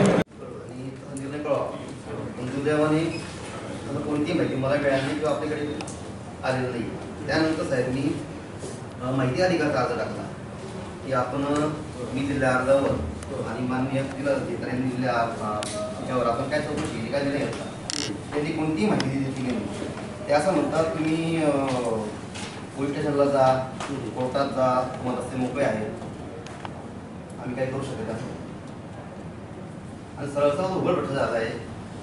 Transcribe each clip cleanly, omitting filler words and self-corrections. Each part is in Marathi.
निर्णय कळवा पण दुर्दैवाने कोणती माहिती मला मिळाली किंवा आपल्याकडे आलेलं नाही. त्यानंतर साहेब मी माहिती अधिकाराचा अर्ज टाकला की आपण मी दिलेल्या अर्जावर आणि माननीय जिल्हाधिकाऱ्यांनी दिलेल्या यावर आपण काय चौकशी केली, काय निर्णय घेतला, त्यांनी कोणतीही माहिती दिली नाही. ते असं म्हणतात तुम्ही पोलीस स्टेशनला जा, कोर्टात जा, तुम्हाला रस्ते मोकळे आहेत, आम्ही काय करू शकत असं. आणि सरळ सरळ उघड भेटत झाला आहे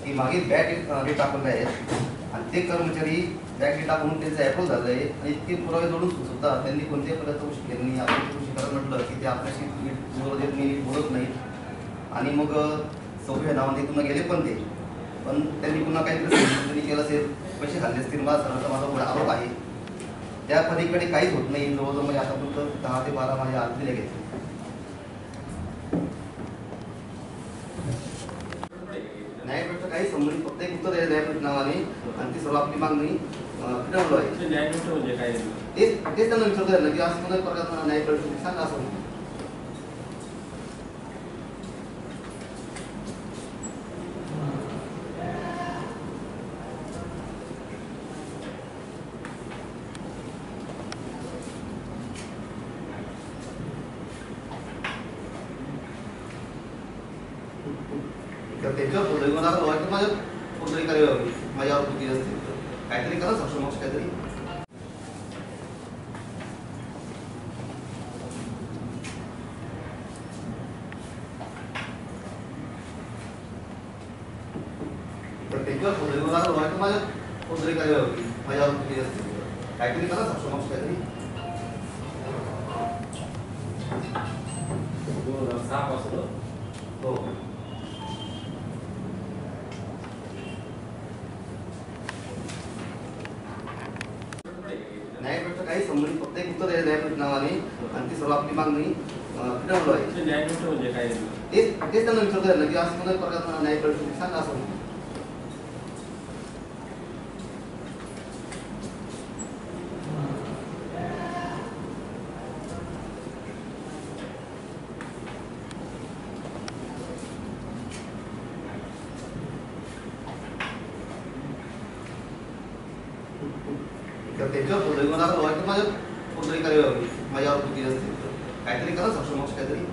की मागील बॅग डेटा टाकले आहेत आणि ते कर्मचारी बॅग डेटा म्हणून त्यांचं ॲप्रूव्ह झालं आहे आणि इतके पुरावे जोडून सुद्धा त्यांनी कोणत्याही प्रकारचं चौकशी केली नाही. आपण चौकशी करायला म्हटलं की ते आपल्याशी बोलत येत नाही, बोलत नाही. आणि मग सौभ्य नावाने पुन्हा गेले पण त्यांनी पुन्हा काहीतरी केलं असेल, पैसे खाल्ले असतील, मला सरळ माझा पुढे आरोप आहे. त्या पलीकडे काहीच होत नाही. जवळजवळ म्हणजे आतापर्यंत 10 ते 12 माझे अर्ज दिले घेतले. न्यायपीठ काही संबंधित फक्त एक उत्तर आहे न्यायपीठ नावाने आणि ती सर्व आपली मागणी फिरवलं आहे. न्यायपीठ म्हणजे काय? तेच त्यांना विचारता येईल की असं कोणत्या प्रकारचा न्यायपीठ सांगा असं. त्यांच्यावर पोर्टल माझ्या पोर्टल करावी माझ्यावर किती असतील काहीतरी करा सक्षम काहीतरी. त्यांच्यावर पोर्टल माझ्या पोर्टल करावी माझ्यावर किती असतील काहीतरी करा सक्षम काहीतरी. 2006 पासून हो. न्यायपीठ काही संबंधित फक्त एक उत्तर आहे न्यायपीठ नावाने आणि ती सर्व आपली मागणी फिरवलं आहे. न्यायपीठ म्हणजे काय? तेच त्यांना विचारता येईल की असं कोणत्या प्रकारचा न्यायपीठ सांगा असं. त्यांच्यावर पोर्टल माझ्या पोर्टल करावी माझ्यावर किती असतील काहीतरी करा सक्षम काहीतरी.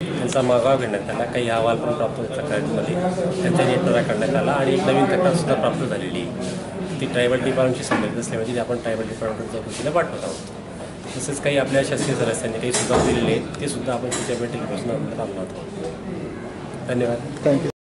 त्यांचा मागोवा घेण्यात आला. काही अहवाल पण प्राप्त होत तक्रारीमध्ये त्यांचा निपटारा करण्यात आला आणि एक नवीन तक्रारसुद्धा प्राप्त झालेली आहे. ती ट्रायबल डिपार्टमेंटशी संबंधित असल्यामुळे ती आपण ट्रायबल डिपार्टमेंटच्या चौकशीला पाठवत आहोत. तसेच काही आपल्या शासकीय सदस्यांनी काही सुधार दिलेले आहेत ते सुद्धा आपण पुढच्या बैठकीपासून आणणार आहोत. धन्यवाद. थँक्यू.